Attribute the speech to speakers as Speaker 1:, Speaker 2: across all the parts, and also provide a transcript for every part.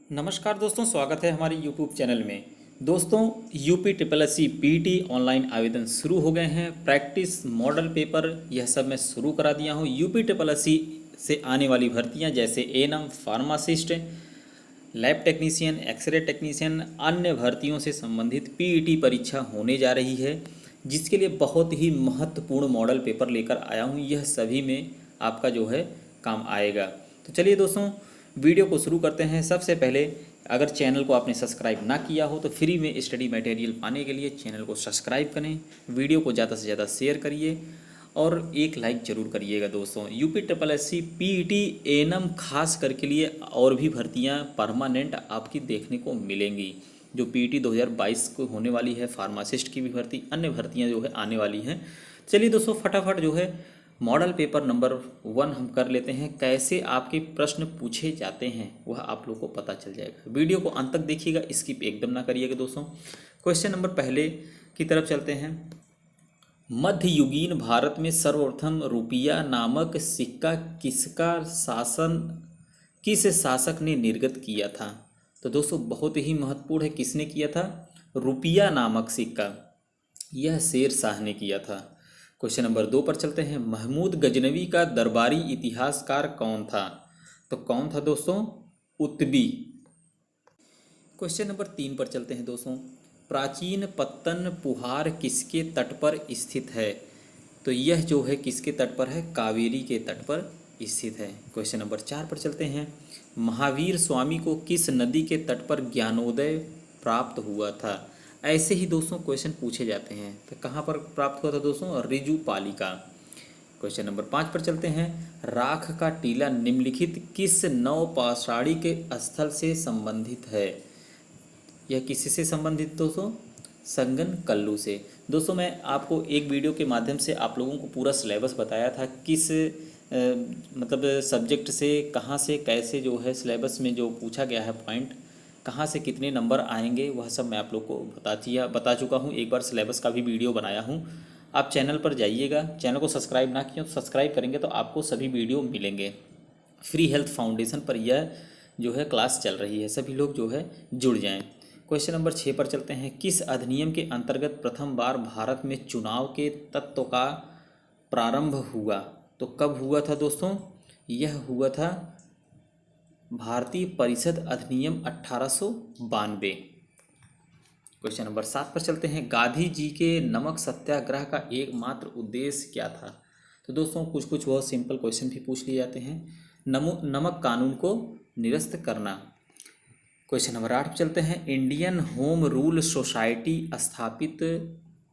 Speaker 1: नमस्कार दोस्तों, स्वागत है हमारे YouTube चैनल में। दोस्तों, UP triple S C PT online आवेदन शुरू हो गए हैं। प्रैक्टिस मॉडल पेपर यह सब मैं शुरू करा दिया हूँ। यूपी ट्रिपल एस सी से आने वाली भर्तियाँ जैसे ANM, pharmacist, lab technician, X-ray technician, अन्य भर्तियों से संबंधित पीईटी परीक्षा होने जा रही है, जिसके लिए बहुत ही महत्वपूर्ण मॉडल पेपर लेकर आया हूँ। यह सभी में आपका जो है काम आएगा। तो चलिए दोस्तों, वीडियो को शुरू करते हैं। सबसे पहले, अगर चैनल को आपने सब्सक्राइब ना किया हो तो फ्री में स्टडी मटेरियल पाने के लिए चैनल को सब्सक्राइब करें, वीडियो को ज़्यादा से ज़्यादा शेयर करिए और एक लाइक ज़रूर करिएगा। दोस्तों, UP triple S C PET ANM खास करके लिए और भी भर्तियां परमानेंट आपकी देखने को मिलेंगी। जो पीईटी 2022 को होने वाली है, फार्मासिस्ट की भी भर्ती, अन्य भर्तियां जो है आने वाली हैं। चलिए दोस्तों, फटाफट जो है मॉडल पेपर नंबर 1 हम कर लेते हैं। कैसे आपके प्रश्न पूछे जाते हैं वह आप लोग को पता चल जाएगा। वीडियो को अंत तक देखिएगा, स्किप एकदम ना करिएगा। दोस्तों, क्वेश्चन नंबर पहले की तरफ चलते हैं। मध्ययुगीन भारत में सर्वप्रथम रुपया नामक सिक्का किस शासक ने निर्गत किया था? तो दोस्तों, बहुत ही महत्वपूर्ण है, किसने किया था? रुपया नामक सिक्का यह शेर शाह ने किया था। क्वेश्चन नंबर 2 पर चलते हैं। महमूद गजनवी का दरबारी इतिहासकार कौन था? तो कौन था दोस्तों? उत्बी। क्वेश्चन नंबर 3 पर चलते हैं दोस्तों। प्राचीन पत्तन पुहार किसके तट पर स्थित है? तो यह जो है किसके तट पर है? कावेरी के तट पर स्थित है। क्वेश्चन नंबर 4 पर चलते हैं। महावीर स्वामी को किस नदी के तट पर ज्ञानोदय प्राप्त हुआ था? ऐसे ही दोस्तों क्वेश्चन पूछे जाते हैं। तो कहाँ पर प्राप्त हुआ था दोस्तों? रिजुपालिका। क्वेश्चन नंबर 5 पर चलते हैं। राख का टीला निम्नलिखित किस नौपाषाणी के स्थल से संबंधित है? यह किससे संबंधित दोस्तों? संगन कल्लू से। दोस्तों, मैं आपको एक वीडियो के माध्यम से आप लोगों को पूरा सिलेबस बताया था, किस मतलब सब्जेक्ट से कहाँ से कैसे जो है सिलेबस में जो पूछा गया है पॉइंट, कहाँ से कितने नंबर आएंगे, वह सब मैं आप लोग को बता चुका हूँ। एक बार सिलेबस का भी वीडियो बनाया हूँ। आप चैनल पर जाइएगा, चैनल को सब्सक्राइब ना किया तो सब्सक्राइब करेंगे तो आपको सभी वीडियो मिलेंगे। फ्री हेल्थ फाउंडेशन पर यह जो है क्लास चल रही है, सभी लोग जो है जुड़ जाएं। क्वेश्चन नंबर 6 पर चलते हैं। किस अधिनियम के अंतर्गत प्रथम बार भारत में चुनाव के तत्व का प्रारंभ हुआ? तो कब हुआ था दोस्तों? यह हुआ था भारतीय परिषद अधिनियम 1892। क्वेश्चन नंबर 7 पर चलते हैं। गांधी जी के नमक सत्याग्रह का एकमात्र उद्देश्य क्या था? तो दोस्तों, कुछ कुछ बहुत सिंपल क्वेश्चन भी पूछ लिए जाते हैं। नमक कानून को निरस्त करना। क्वेश्चन नंबर 8 पर चलते हैं। इंडियन होम रूल सोसाइटी स्थापित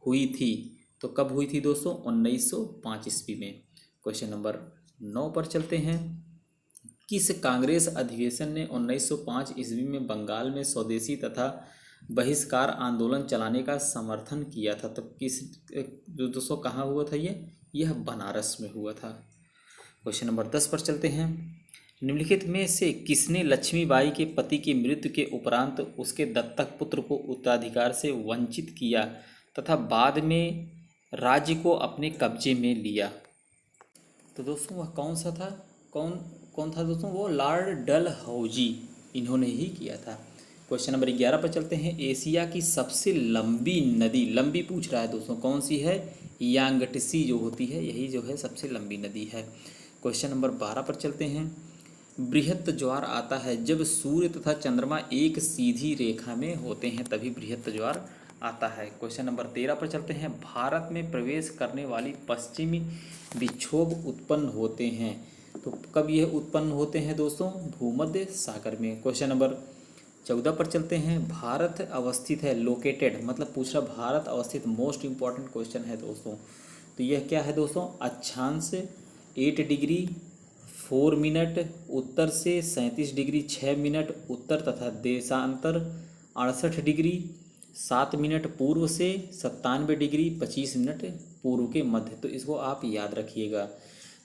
Speaker 1: हुई थी, तो कब हुई थी दोस्तों? 1905 ईस्वी में। क्वेश्चन नंबर 9 पर चलते हैं। किस कांग्रेस अधिवेशन ने 1905 ईस्वी में बंगाल में स्वदेशी तथा बहिष्कार आंदोलन चलाने का समर्थन किया था? तो किस जो दोस्तों कहाँ हुआ था यह बनारस में हुआ था। क्वेश्चन नंबर 10 पर चलते हैं। निम्नलिखित में से किसने लक्ष्मीबाई के पति की मृत्यु के उपरांत उसके दत्तक पुत्र को उत्तराधिकार से वंचित किया तथा बाद में राज्य को अपने कब्जे में लिया? तो दोस्तों, वह कौन सा था? कौन कौन था दोस्तों? वो लॉर्ड डलहौजी, इन्होंने ही किया था। क्वेश्चन नंबर 11 पर चलते हैं। एशिया की सबसे लंबी नदी, लंबी पूछ रहा है दोस्तों, कौन सी है? यांगटसी जो होती है, यही जो है सबसे लंबी नदी है। क्वेश्चन नंबर 12 पर चलते हैं। बृहत ज्वार आता है जब सूर्य तथा चंद्रमा एक सीधी रेखा में होते हैं, तभी बृहत ज्वार आता है। क्वेश्चन नंबर 13 पर चलते हैं। भारत में प्रवेश करने वाली पश्चिमी विक्षोभ उत्पन्न होते हैं, तो कब यह उत्पन्न होते हैं दोस्तों? भूमध्य सागर में। क्वेश्चन नंबर 14 पर चलते हैं। भारत अवस्थित है, लोकेटेड मतलब पूछ रहा भारत अवस्थित, मोस्ट इंपॉर्टेंट क्वेश्चन है दोस्तों। तो यह क्या है दोस्तों? अक्षांश 8 डिग्री 4 मिनट उत्तर से 37 डिग्री 6 मिनट उत्तर तथा देशांतर 68 डिग्री 7 मिनट पूर्व से 97 डिग्री 25 मिनट पूर्व के मध्य। तो इसको आप याद रखिएगा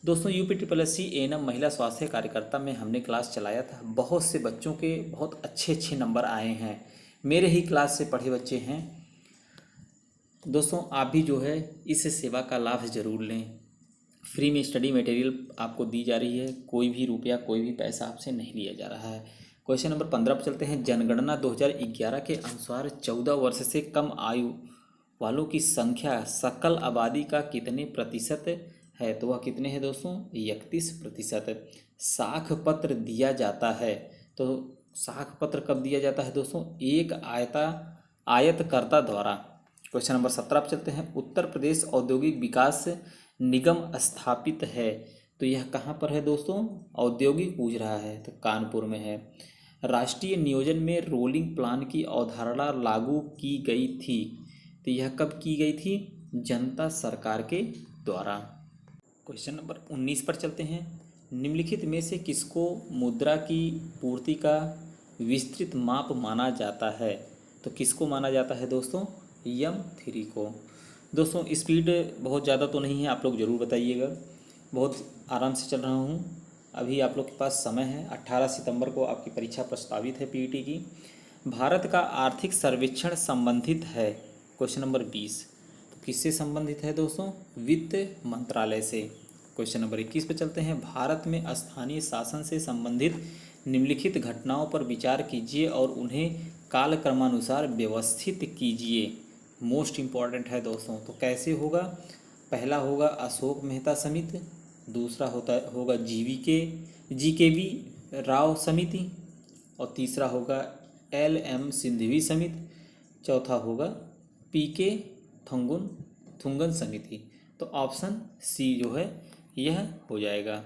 Speaker 1: दोस्तों। UP triple S C ANM महिला स्वास्थ्य कार्यकर्ता में हमने क्लास चलाया था। बहुत से बच्चों के बहुत अच्छे अच्छे नंबर आए हैं, मेरे ही क्लास से पढ़े बच्चे हैं दोस्तों। आप भी जो है इस सेवा का लाभ ज़रूर लें। फ्री में स्टडी मटेरियल आपको दी जा रही है, कोई भी रुपया कोई भी पैसा आपसे नहीं लिया जा रहा है। क्वेश्चन नंबर 15 पर चलते हैं। जनगणना 2011 के अनुसार 14 वर्ष से कम आयु वालों की संख्या सकल आबादी का कितने प्रतिशत है? तो वह कितने हैं दोस्तों? 31%। साख पत्र दिया जाता है, तो साख पत्र कब दिया जाता है दोस्तों? एक आयतकर्ता द्वारा। क्वेश्चन नंबर 17 पर चलते हैं। उत्तर प्रदेश औद्योगिक विकास निगम स्थापित है, तो यह कहाँ पर है दोस्तों? औद्योगिक पूछ रहा है तो कानपुर में है। राष्ट्रीय नियोजन में रोलिंग प्लान की अवधारणा लागू की गई थी, तो यह कब की गई थी? जनता सरकार के द्वारा। क्वेश्चन नंबर 19 पर चलते हैं। निम्नलिखित में से किसको मुद्रा की पूर्ति का विस्तृत माप माना जाता है? तो किसको माना जाता है दोस्तों? M3 को। दोस्तों स्पीड बहुत ज़्यादा तो नहीं है, आप लोग ज़रूर बताइएगा। बहुत आराम से चल रहा हूँ। अभी आप लोग के पास समय है, 18 सितंबर को आपकी परीक्षा प्रस्तावित है पीईटी की। भारत का आर्थिक सर्वेक्षण संबंधित है। क्वेश्चन नंबर 20, तो किससे संबंधित है दोस्तों? वित्त मंत्रालय से। क्वेश्चन नंबर 21 पे चलते हैं। भारत में स्थानीय शासन से संबंधित निम्नलिखित घटनाओं पर विचार कीजिए और उन्हें कालक्रमानुसार व्यवस्थित कीजिए। मोस्ट इम्पॉर्टेंट है दोस्तों, तो कैसे होगा? पहला होगा अशोक मेहता समिति, दूसरा होगा GKV राव समिति, और तीसरा होगा LM सिंघवी समिति, चौथा होगा PK थुंगन समिति। तो ऑप्शन सी जो है यह हो जाएगा।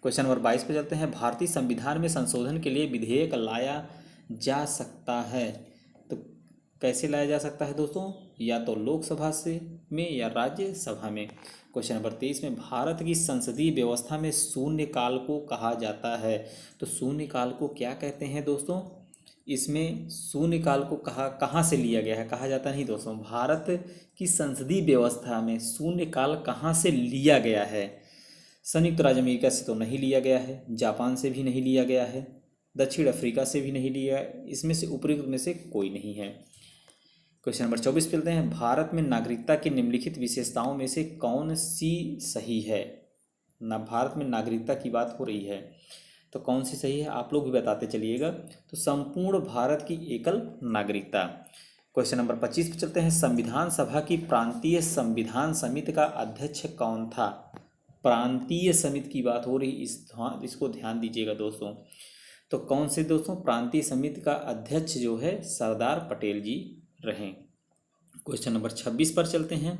Speaker 1: क्वेश्चन नंबर 22 पे चलते हैं। भारतीय संविधान में संशोधन के लिए विधेयक लाया जा सकता है, तो कैसे लाया जा सकता है दोस्तों? या तो लोकसभा से में या राज्यसभा में। क्वेश्चन नंबर 23 में भारत की संसदीय व्यवस्था में शून्यकाल को कहा जाता है, तो शून्यकाल को क्या कहते हैं दोस्तों? इसमें शून्यकाल को कहाँ से लिया गया है? कहा जाता नहीं दोस्तों, भारत की संसदीय व्यवस्था में शून्यकाल कहाँ से लिया गया है? संयुक्त राज्य अमेरिका से तो नहीं लिया गया है, जापान से भी नहीं लिया गया है, दक्षिण अफ्रीका से भी नहीं लिया है, इसमें से उपयुक्त में से कोई नहीं है। क्वेश्चन नंबर 24 चलते हैं। भारत में नागरिकता की निम्नलिखित विशेषताओं में से कौन सी सही है? ना, भारत में नागरिकता की बात हो रही है, तो कौन सी सही है आप लोग भी बताते चलिएगा। तो संपूर्ण भारत की एकल नागरिकता। क्वेश्चन नंबर 25 पे चलते हैं। संविधान सभा की प्रांतीय संविधान समिति का अध्यक्ष कौन था? प्रांतीय समिति की बात हो रही, इसको ध्यान दीजिएगा दोस्तों। तो कौन से दोस्तों? प्रांतीय समिति का अध्यक्ष जो है सरदार पटेल जी रहे। क्वेश्चन नंबर 26 पर चलते हैं।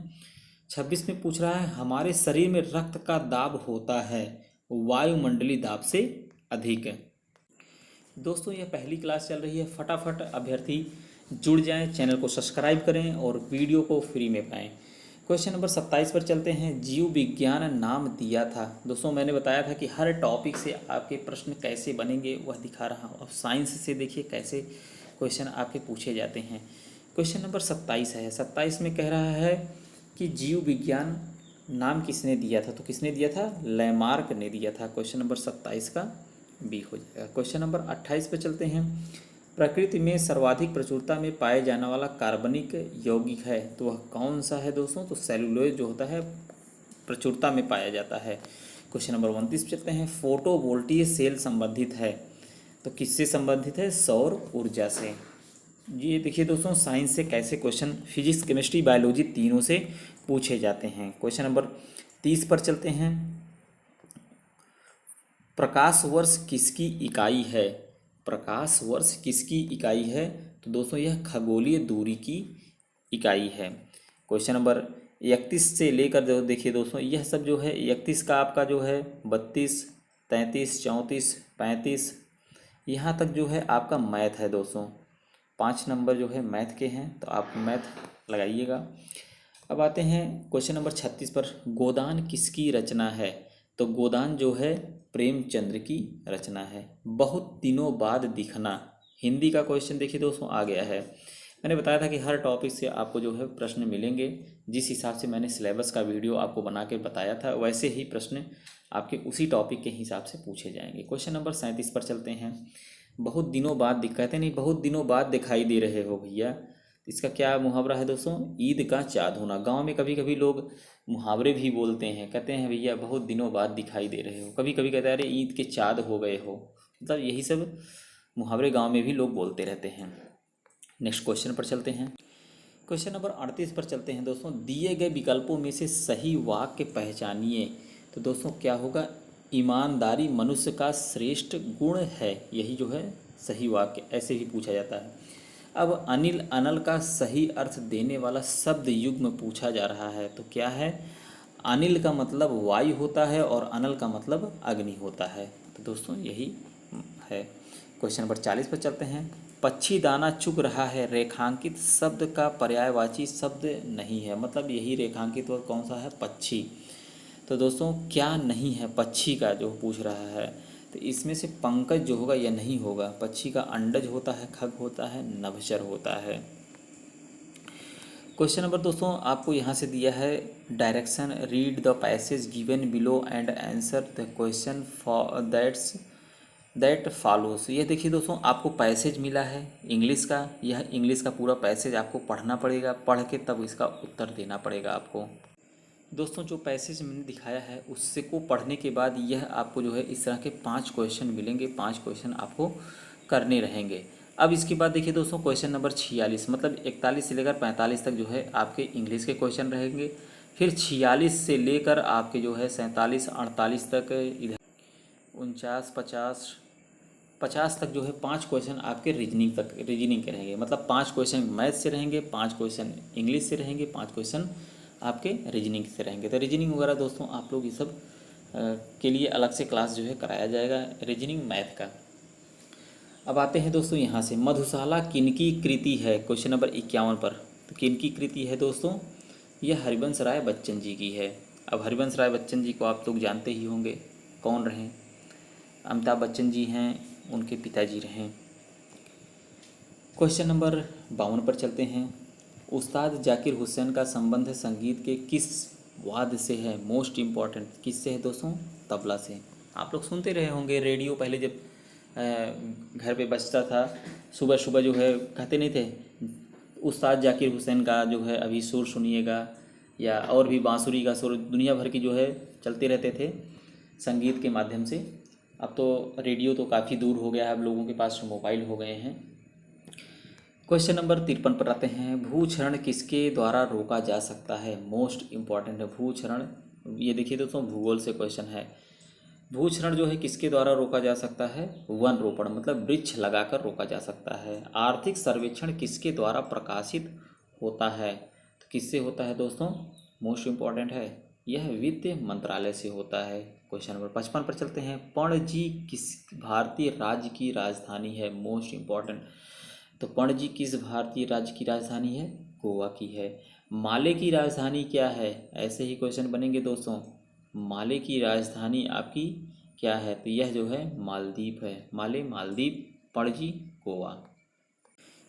Speaker 1: 26 में पूछ रहा है हमारे शरीर में रक्त का दाब होता है वायुमंडलीय दाब से अधिक। दोस्तों यह पहली क्लास चल रही है, फटाफट अभ्यर्थी जुड़ जाएं, चैनल को सब्सक्राइब करें और वीडियो को फ्री में पाएं। क्वेश्चन नंबर 27 पर चलते हैं। जीव विज्ञान नाम दिया था। दोस्तों मैंने बताया था कि हर टॉपिक से आपके प्रश्न कैसे बनेंगे वह दिखा रहा हूँ। अब साइंस से देखिए कैसे क्वेश्चन आपके पूछे जाते हैं। क्वेश्चन नंबर 27 है। 27 में कह रहा है कि जीव विज्ञान नाम किसने दिया था? तो किसने दिया था? लैमार्क ने दिया था। क्वेश्चन नंबर 27 का बी हो जाएगा। क्वेश्चन नंबर 28 पे चलते हैं। प्रकृति में सर्वाधिक प्रचुरता में पाए जाने वाला कार्बनिक यौगिक है, तो वह कौन सा है दोस्तों? तो सेलुलोज जो होता है प्रचुरता में पाया जाता है। क्वेश्चन नंबर 29 पे चलते हैं। फोटोवोल्टीय सेल संबंधित है, तो किससे संबंधित है? सौर ऊर्जा से। ये देखिए दोस्तों साइंस से कैसे क्वेश्चन फिजिक्स केमिस्ट्री बायोलॉजी तीनों से पूछे जाते हैं। क्वेश्चन नंबर 30 पर चलते हैं। प्रकाश वर्ष किसकी इकाई है? प्रकाश वर्ष किसकी इकाई है? तो दोस्तों यह खगोलीय दूरी की इकाई है। क्वेश्चन नंबर 31 से लेकर जो देखिए दोस्तों यह सब जो है 31 का आपका जो है 32, 33, 34, 35 यहाँ तक जो है आपका मैथ है दोस्तों। 5 नंबर जो है मैथ के हैं, तो आप मैथ लगाइएगा। अब आते हैं क्वेश्चन नंबर 36 पर। गोदान किसकी रचना है? तो गोदान जो है प्रेमचंद्र की रचना है। बहुत दिनों बाद दिखना, हिंदी का क्वेश्चन देखिए दोस्तों आ गया है। मैंने बताया था कि हर टॉपिक से आपको जो है प्रश्न मिलेंगे। जिस हिसाब से मैंने सिलेबस का वीडियो आपको बना के बताया था वैसे ही प्रश्न आपके उसी टॉपिक के हिसाब से पूछे जाएंगे। क्वेश्चन नंबर 37 पर चलते हैं। बहुत दिनों बाद कहते नहीं बहुत दिनों बाद दिखाई दे रहे हो भैया, इसका क्या मुहावरा है दोस्तों? ईद का चाँद होना। गांव में कभी कभी लोग मुहावरे भी बोलते हैं, कहते हैं भैया बहुत दिनों बाद दिखाई दे रहे हो। कभी कभी कहते हैं अरे ईद के चाँद हो गए हो। मतलब यही सब मुहावरे गांव में भी लोग बोलते रहते हैं। नेक्स्ट क्वेश्चन पर चलते हैं। क्वेश्चन नंबर 38 पर चलते हैं दोस्तों। दिए गए विकल्पों में से सही वाक्य पहचानिए। तो दोस्तों क्या होगा? ईमानदारी मनुष्य का श्रेष्ठ गुण है, यही जो है सही वाक्य, ऐसे भी पूछा जाता है। अब अनिल अनल का सही अर्थ देने वाला शब्द युग्म पूछा जा रहा है, तो क्या है? अनिल का मतलब वायु होता है और अनल का मतलब अग्नि होता है। तो दोस्तों यही है। क्वेश्चन नंबर 40 पर चलते हैं। पक्षी दाना चुग रहा है, रेखांकित शब्द का पर्यायवाची शब्द नहीं है। मतलब यही रेखांकित और कौन सा है? पक्षी। तो दोस्तों क्या नहीं है पक्षी का जो पूछ रहा है? तो इसमें से पंकज जो होगा यह नहीं होगा। पक्षी का अंडज होता है, खग होता है, नभचर होता है। क्वेश्चन नंबर दोस्तों आपको यहाँ से दिया है direction, read the passage given below and answer the question for that follows. ये देखिए दोस्तों आपको पैसेज मिला है इंग्लिश का। यह इंग्लिश का पूरा पैसेज आपको पढ़ना पड़ेगा, पढ़ के तब इसका उत्तर देना पड़ेगा आपको। दोस्तों जो पैसेज मैंने दिखाया है उससे को पढ़ने के बाद यह आपको जो है इस तरह के 5 क्वेश्चन मिलेंगे। 5 क्वेश्चन आपको करने रहेंगे। अब इसके बाद देखिए दोस्तों क्वेश्चन नंबर 46, मतलब 41 से लेकर 45 तक जो है आपके इंग्लिश के क्वेश्चन रहेंगे। फिर 46 से लेकर आपके जो है 47 48 तक, इधर 49 50 तक जो है 5 क्वेश्चन आपके रीजनिंग के रहेंगे। मतलब 5 क्वेश्चन मैथ से रहेंगे, 5 क्वेश्चन इंग्लिश से रहेंगे, 5 क्वेश्चन आपके रीजनिंग से रहेंगे। तो रीजनिंग वगैरह दोस्तों आप लोग ये सब के लिए अलग से क्लास जो है कराया जाएगा, रीजनिंग मैथ का। अब आते हैं दोस्तों यहाँ से, मधुशाला किनकी कृति है? क्वेश्चन नंबर 51 पर। तो किनकी कृति है दोस्तों? यह हरिवंश राय बच्चन जी की है। अब हरिवंश राय बच्चन जी को आप लोग जानते ही होंगे कौन रहे। अमिताभ बच्चन जी हैं, उनके पिताजी रहे। क्वेश्चन नंबर 52 पर चलते हैं। उस्ताद जाकिर हुसैन का संबंध संगीत के किस वाद्य से है? मोस्ट इम्पॉर्टेंट, किससे है दोस्तों? तबला से। आप लोग सुनते रहे होंगे रेडियो पहले जब घर पे बजता था, सुबह सुबह जो है कहते नहीं थे उस्ताद जाकिर हुसैन का जो है अभी सुर सुनिएगा, या और भी बांसुरी का सुर, दुनिया भर की जो है चलते रहते थे संगीत के माध्यम से। अब तो रेडियो तो काफ़ी दूर हो गया है, अब लोगों के पास मोबाइल हो गए हैं। क्वेश्चन नंबर 53 पर आते हैं। भूक्षरण किसके द्वारा रोका जा सकता है? मोस्ट इम्पॉर्टेंट है भूक्षरण। ये देखिए दोस्तों भूगोल से क्वेश्चन है। भूक्षरण जो है किसके द्वारा रोका जा सकता है? वन रोपण, मतलब वृक्ष लगाकर रोका जा सकता है। आर्थिक सर्वेक्षण किसके द्वारा प्रकाशित होता है? तो किससे होता है दोस्तों? मोस्ट इम्पॉर्टेंट है, यह वित्त मंत्रालय से होता है। क्वेश्चन नंबर 55 पर चलते हैं। पणजी किस भारतीय राज्य की राजधानी है? Most important. तो पणजी किस भारतीय राज्य की राजधानी है? गोवा की है। माले की राजधानी क्या है? ऐसे ही क्वेश्चन बनेंगे दोस्तों। माले की राजधानी आपकी क्या है? तो यह जो है मालदीव है। माले मालदीव, पणजी गोवा।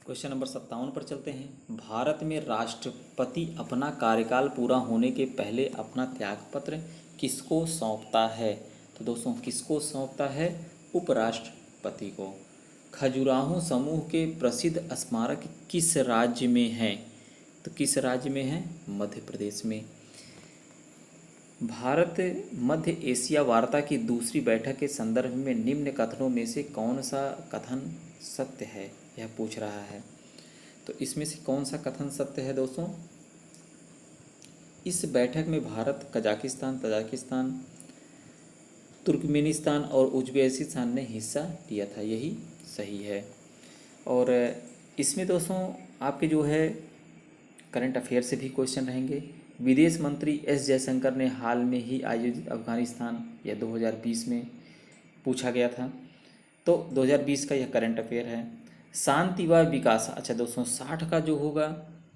Speaker 1: क्वेश्चन नंबर 57 पर चलते हैं। भारत में राष्ट्रपति अपना कार्यकाल पूरा होने के पहले अपना त्यागपत्र किसको सौंपता है? तो दोस्तों किसको सौंपता है? उपराष्ट्रपति को। खजुराहो समूह के प्रसिद्ध स्मारक किस राज्य में हैं? तो किस राज्य में है? मध्य प्रदेश में। भारत मध्य एशिया वार्ता की दूसरी बैठक के संदर्भ में निम्न कथनों में से कौन सा कथन सत्य है? यह पूछ रहा है। तो इसमें से कौन सा कथन सत्य है दोस्तों? इस बैठक में भारत, कजाकिस्तान, तजाकिस्तान, तुर्कमेनिस्तान और उज्बेकिस्तान ने हिस्सा लिया था, यही सही है। और इसमें दोस्तों आपके जो है करंट अफेयर से भी क्वेश्चन रहेंगे। विदेश मंत्री एस जयशंकर ने हाल में ही आयोजित अफगानिस्तान, यह 2020 में पूछा गया था। तो 2020 का यह करंट अफेयर है। शांति व विकास, अच्छा दोस्तों 60 का जो होगा,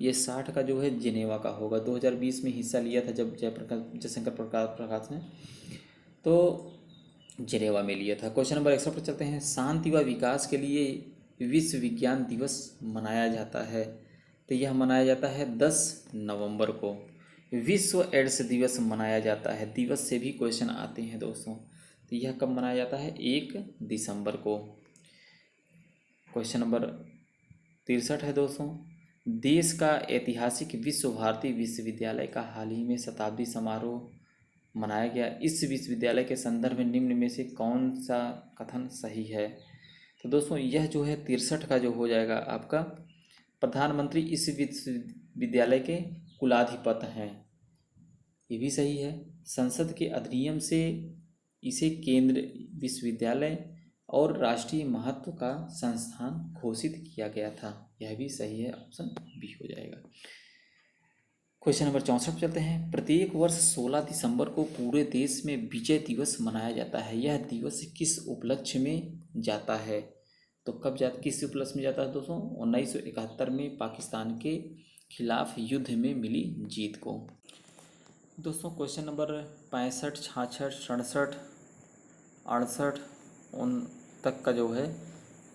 Speaker 1: ये 60 का जो है जिनेवा का होगा। 2020 में हिस्सा लिया था जब जयशंकर प्रकाश ने, तो जिनेवा में लिया था। क्वेश्चन नंबर 61 पर चलते हैं। शांति व विकास के लिए विश्व विज्ञान दिवस मनाया जाता है, तो यह मनाया जाता है 10 नवंबर को। विश्व एड्स दिवस मनाया जाता है, दिवस से भी क्वेश्चन आते हैं दोस्तों। तो यह कब मनाया जाता है? 1 दिसंबर को। क्वेश्चन नंबर 63 है दोस्तों। देश का ऐतिहासिक विश्व भारती विश्वविद्यालय का हाल ही में शताब्दी समारोह मनाया गया। इस विश्वविद्यालय के संदर्भ में निम्न में से कौन सा कथन सही है? तो दोस्तों यह जो है 63 का जो हो जाएगा आपका, प्रधानमंत्री इस विश्वविद्यालय के कुलाधिपति हैं, ये भी सही है। संसद के अधिनियम से इसे केंद्र विश्वविद्यालय और राष्ट्रीय महत्व का संस्थान घोषित किया गया था, यह भी सही है, ऑप्शन बी हो जाएगा। क्वेश्चन नंबर 64 चलते हैं। प्रत्येक वर्ष 16 दिसंबर को पूरे देश में विजय दिवस मनाया जाता है। यह दिवस किस उपलक्ष्य में जाता है? तो किस उपलक्ष्य में जाता है दोस्तों? 1971 में पाकिस्तान के खिलाफ युद्ध में मिली जीत को। दोस्तों क्वेश्चन नंबर 65, 66, 67, 68 उन तक का जो है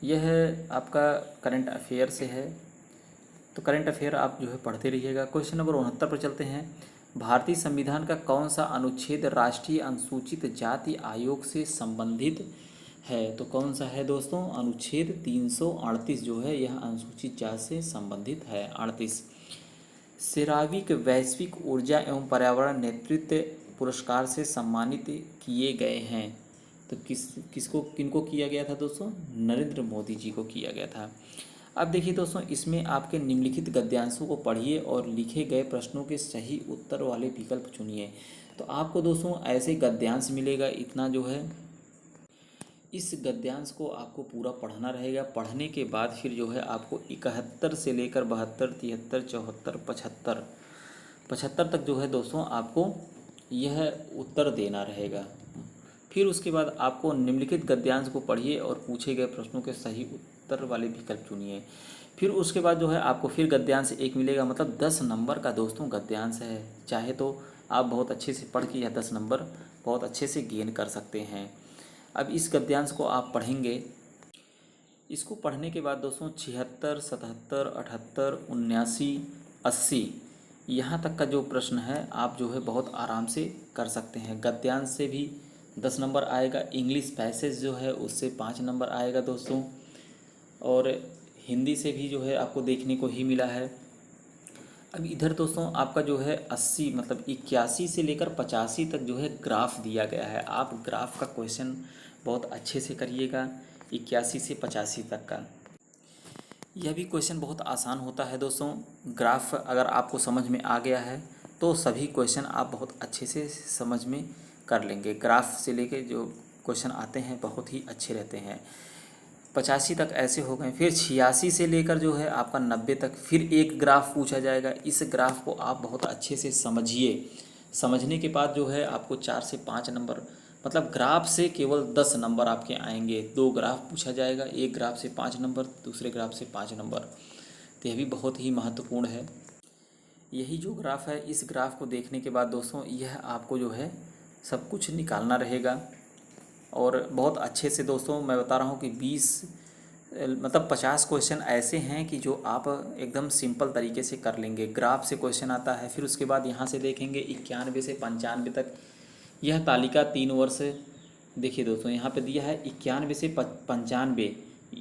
Speaker 1: यह आपका करंट अफेयर से है, तो करंट अफेयर आप जो है पढ़ते रहिएगा। क्वेश्चन नंबर 69 पर चलते हैं। भारतीय संविधान का कौन सा अनुच्छेद राष्ट्रीय अनुसूचित जाति आयोग से संबंधित है? तो कौन सा है दोस्तों? अनुच्छेद 338 जो है यह अनुसूचित जाति से संबंधित है। 38 सेरावीक वैश्विक ऊर्जा एवं पर्यावरण नेतृत्व पुरस्कार से सम्मानित किए गए हैं। तो किनको किया गया था दोस्तों? नरेंद्र मोदी जी को किया गया था। अब देखिए दोस्तों, इसमें आपके निम्नलिखित गद्यांशों को पढ़िए और लिखे गए प्रश्नों के सही उत्तर वाले विकल्प चुनिए। तो आपको दोस्तों ऐसे गद्यांश मिलेगा, इतना जो है इस गद्यांश को आपको पूरा पढ़ना रहेगा। पढ़ने के बाद फिर जो है आपको 71 से लेकर 72, 73, 74, 75 तक जो है दोस्तों आपको यह उत्तर देना रहेगा। फिर उसके बाद आपको निम्नलिखित गद्यांश को पढ़िए और पूछे गए प्रश्नों के सही उत्तर वाले विकल्प चुनिए। फिर उसके बाद जो है आपको फिर गद्यांश एक मिलेगा, मतलब 10 नंबर का दोस्तों गद्यांश है। चाहे तो आप बहुत अच्छे से पढ़ के यह 10 नंबर बहुत अच्छे से गेन कर सकते हैं। अब इस गद्यांश को आप पढ़ेंगे। इसको पढ़ने के बाद दोस्तों 76, 77, 78, 79, 80 यहाँ तक का जो प्रश्न है आप जो है बहुत आराम से कर सकते हैं। गद्यांश से भी 10 नंबर आएगा, इंग्लिश पैसेज जो है उससे 5 नंबर आएगा दोस्तों, और हिंदी से भी जो है आपको देखने को ही मिला है। अब इधर दोस्तों आपका जो है 80 मतलब 81 से लेकर 85 तक जो है ग्राफ दिया गया है। आप ग्राफ का क्वेश्चन बहुत अच्छे से करिएगा 81 से 85 तक का। यह भी क्वेश्चन बहुत आसान होता है दोस्तों। ग्राफ अगर आपको समझ में आ गया है तो सभी क्वेश्चन आप बहुत अच्छे से समझ में कर लेंगे। ग्राफ से लेके जो क्वेश्चन आते हैं बहुत ही अच्छे रहते हैं। 85 तक ऐसे हो गए। फिर 86 से लेकर जो है आपका 90 तक फिर एक ग्राफ पूछा जाएगा। इस ग्राफ को आप बहुत अच्छे से समझिए। समझने के बाद जो है आपको 4 से 5 नंबर, मतलब ग्राफ से केवल 10 नंबर आपके आएंगे। 2 ग्राफ पूछा जाएगा, एक ग्राफ से 5 नंबर, दूसरे ग्राफ से 5 नंबर। तो यह भी बहुत ही महत्वपूर्ण है। यही जो ग्राफ है, इस ग्राफ को देखने के बाद दोस्तों यह आपको जो है सब कुछ निकालना रहेगा। और बहुत अच्छे से दोस्तों मैं बता रहा हूँ कि 50 क्वेश्चन ऐसे हैं कि जो आप एकदम सिंपल तरीके से कर लेंगे। ग्राफ से क्वेश्चन आता है, फिर उसके बाद यहाँ से देखेंगे 91 से 95 तक। यह तालिका 3 वर्ष, देखिए दोस्तों यहाँ पे दिया है 91 से 95।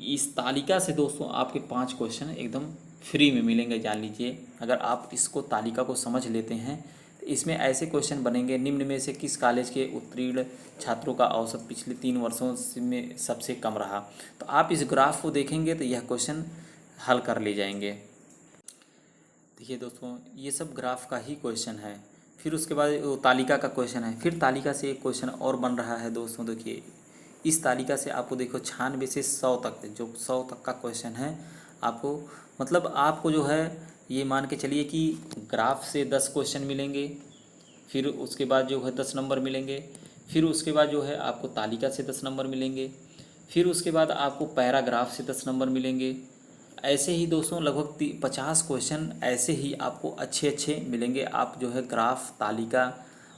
Speaker 1: इस तालिका से दोस्तों आपके 5 क्वेश्चन एकदम फ्री में मिलेंगे, जान लीजिए। अगर आप इसको तालिका को समझ लेते हैं तो इसमें ऐसे क्वेश्चन बनेंगे। निम्न में से किस कॉलेज के उत्तीर्ण छात्रों का औसत पिछले 3 वर्षों में सबसे कम रहा? तो आप इस ग्राफ को देखेंगे तो यह क्वेश्चन हल कर ले जाएंगे। देखिए दोस्तों ये सब ग्राफ का ही क्वेश्चन है। फिर उसके बाद वो तालिका का क्वेश्चन है। फिर तालिका से एक क्वेश्चन और बन रहा है दोस्तों। देखिए इस तालिका से आपको देखो 96 से 100 तक, जो 100 तक का क्वेश्चन है आपको, मतलब आपको जो है ये मान के चलिए कि ग्राफ से 10 क्वेश्चन मिलेंगे। फिर उसके बाद जो है 10 नंबर मिलेंगे। फिर उसके बाद जो है आपको तालिका से 10 नंबर मिलेंगे। फिर उसके बाद आपको पैराग्राफ से 10 नंबर मिलेंगे। ऐसे ही दोस्तों लगभग 50 क्वेश्चन ऐसे ही आपको अच्छे मिलेंगे। आप जो है ग्राफ, तालिका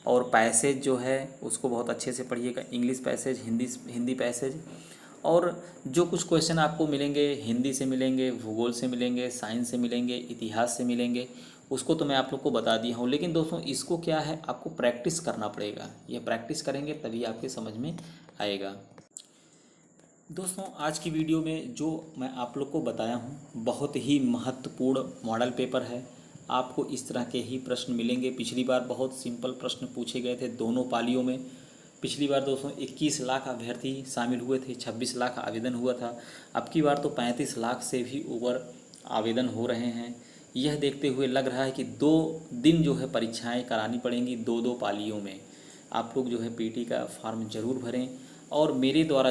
Speaker 1: और पैसेज जो है उसको बहुत अच्छे से पढ़िएगा। इंग्लिश पैसेज, हिंदी पैसेज, और जो कुछ क्वेश्चन आपको मिलेंगे हिंदी से मिलेंगे, भूगोल से मिलेंगे, साइंस से मिलेंगे, इतिहास से मिलेंगे, उसको तो मैं आप लोग को बता दिया हूँ। लेकिन दोस्तों इसको क्या है, आपको प्रैक्टिस करना पड़ेगा। यह प्रैक्टिस करेंगे तभी आपके समझ में आएगा। दोस्तों आज की वीडियो में जो मैं आप लोग को बताया हूँ बहुत ही महत्वपूर्ण मॉडल पेपर है। आपको इस तरह के ही प्रश्न मिलेंगे। पिछली बार बहुत सिंपल प्रश्न पूछे गए थे दोनों पालियों में। पिछली बार दोस्तों 21 लाख अभ्यर्थी शामिल हुए थे, 26 लाख आवेदन हुआ था। अब की बार तो 35 लाख से भी ऊपर आवेदन हो रहे हैं। यह देखते हुए लग रहा है कि 2 दिन जो है परीक्षाएं करानी पड़ेंगी, 2-2 पालियों में। आप लोग जो है पीटी का फॉर्म ज़रूर भरें और मेरे द्वारा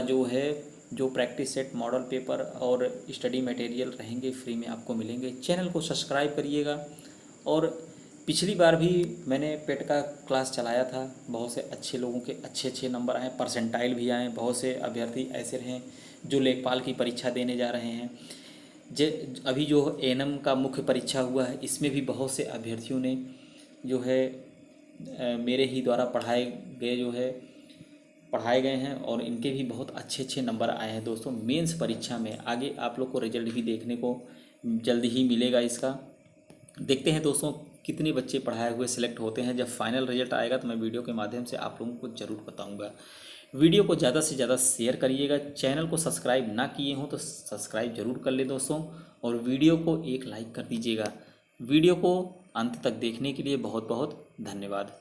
Speaker 1: जो प्रैक्टिस सेट, मॉडल पेपर और स्टडी मटेरियल रहेंगे फ्री में आपको मिलेंगे। चैनल को सब्सक्राइब करिएगा। और पिछली बार भी मैंने पेट का क्लास चलाया था, बहुत से अच्छे लोगों के अच्छे अच्छे नंबर आए, परसेंटाइल भी आए। बहुत से अभ्यर्थी ऐसे रहे जो लेखपाल की परीक्षा देने जा रहे हैं। अभी जो एएनएम का मुख्य परीक्षा हुआ है इसमें भी बहुत से अभ्यर्थियों ने जो है मेरे ही द्वारा पढ़ाए गए हैं और इनके भी बहुत अच्छे अच्छे नंबर आए हैं। दोस्तों मेंस परीक्षा में आगे आप लोग को रिजल्ट भी देखने को जल्दी ही मिलेगा इसका। देखते हैं दोस्तों कितने बच्चे पढ़ाए हुए सिलेक्ट होते हैं। जब फाइनल रिजल्ट आएगा तो मैं वीडियो के माध्यम से आप लोगों को ज़रूर बताऊंगा। वीडियो को ज़्यादा से ज़्यादा शेयर करिएगा। चैनल को सब्सक्राइब ना किए हों तो सब्सक्राइब ज़रूर कर लें दोस्तों, और वीडियो को एक लाइक कर दीजिएगा। वीडियो को अंत तक देखने के लिए बहुत बहुत धन्यवाद।